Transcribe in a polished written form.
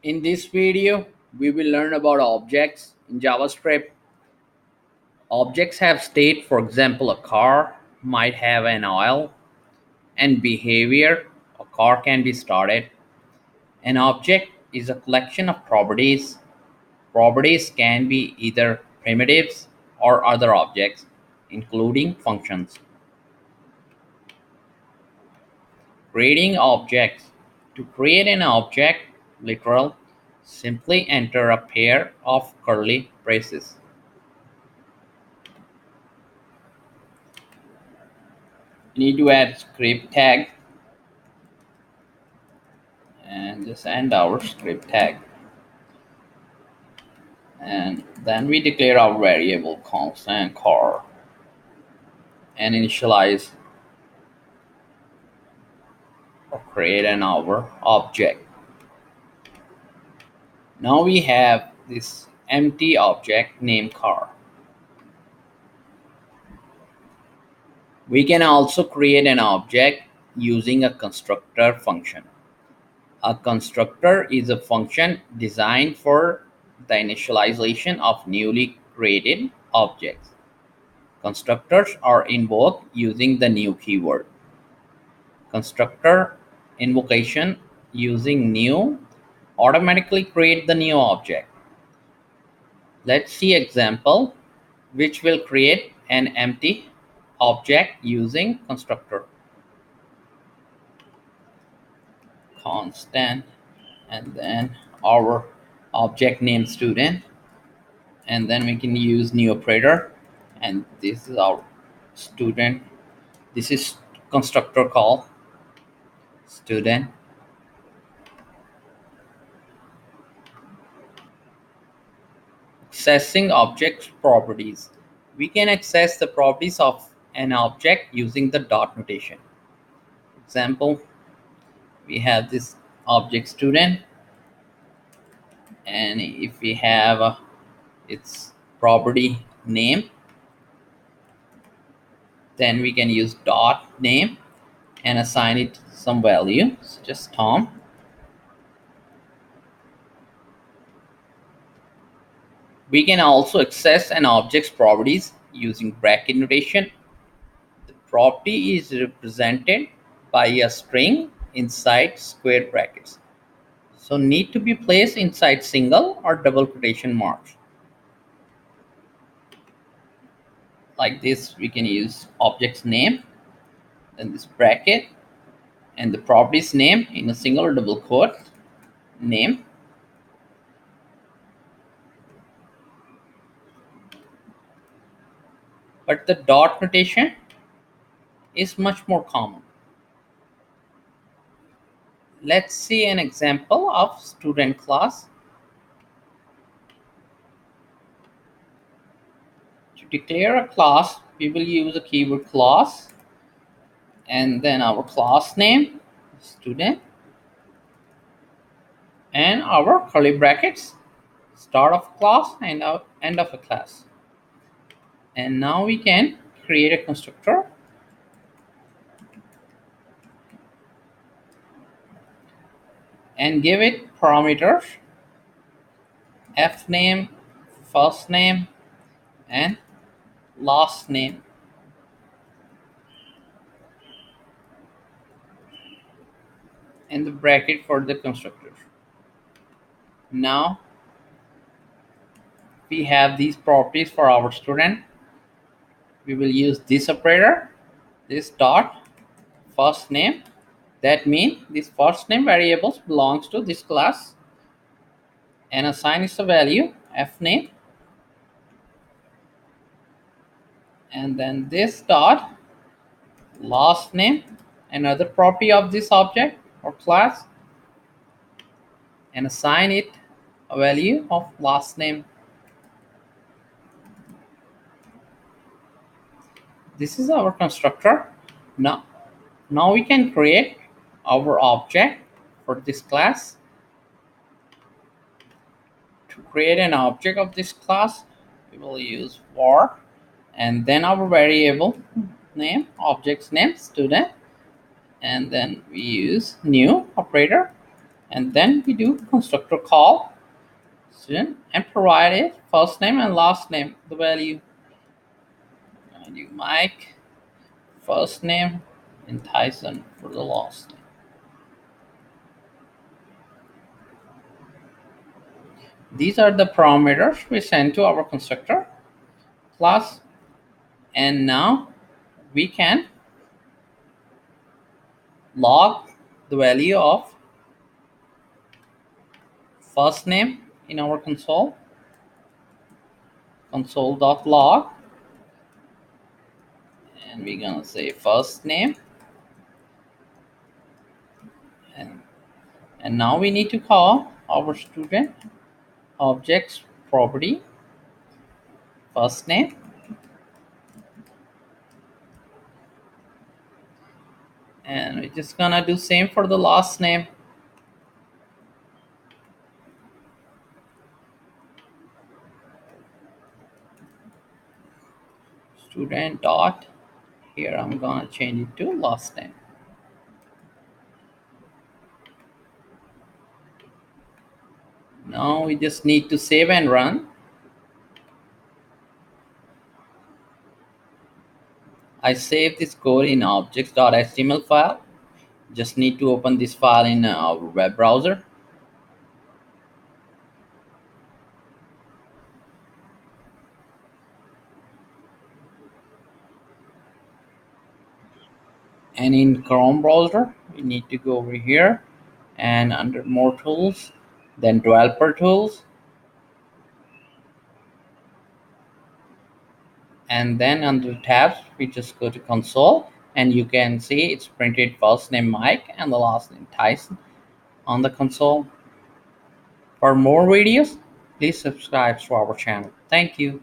In this video, we will learn about objects in JavaScript. Objects have state, for example, a car might have an oil, and behavior, a car can be started. An object is a collection of properties. Properties can be either primitives or other objects, including functions. Creating objects. To create an object, literal, simply enter a pair of curly braces. We need to add script tag and just end our script tag, and then we declare our variable constant car and initialize or create an our object. Now we have this empty object named car. We can also create an object using a constructor function. A constructor is a function designed for the initialization of newly created objects. Constructors are invoked using the new keyword. Constructor invocation using new automatically create the new object. Let's see example which will create an empty object using constructor. Constant and then our object name student, and then we can use new operator, and this is our student. This is constructor call student. Accessing object properties. We can access the properties of an object using the dot notation. Example, we have this object student, and if we have its property name, then we can use dot name and assign it some value, such as Tom. We can also access an object's properties using bracket notation. The property is represented by a string inside square brackets, so need to be placed inside single or double quotation marks. Like this, we can use object's name, then this bracket, and the property's name in a single or double quote name. But the dot notation is much more common. Let's see an example of student class. To declare a class, we will use a keyword class, and then our class name, student, and our curly brackets, start of class and end of a class. And now we can create a constructor. And give it parameters, f name, first name, and last name. And the bracket for the constructor. Now we have these properties for our student. We will use this operator, this dot first name. That means this first name variables belongs to this class, and assign is a value f name, and then this dot last name, another property of this object or class, and assign it a value of last name. This is our constructor. Now we can create our object for this class. To create an object of this class, we will use var, and then our variable name, object's name, student, and then we use new operator, And then we do constructor call student and provide it first name and last name, the value. I do Mike first name and Tyson for the last name. These are the parameters we send to our constructor class, and now we can log the value of first name in our console.log, and we're gonna say first name, and now we need to call our student objects property first name, and we're just gonna do same for the last name. Student dot, here I'm gonna change it to last name. Now we just need to save and run. I saved this code in objects.html file. Just need to open this file in our web browser. And in Chrome browser, we need to go over here and under more tools, then developer tools, and then under tabs we just go to console, and you can see it's printed first name Mike and the last name Tyson on the console. For more videos, please subscribe to our channel. Thank you.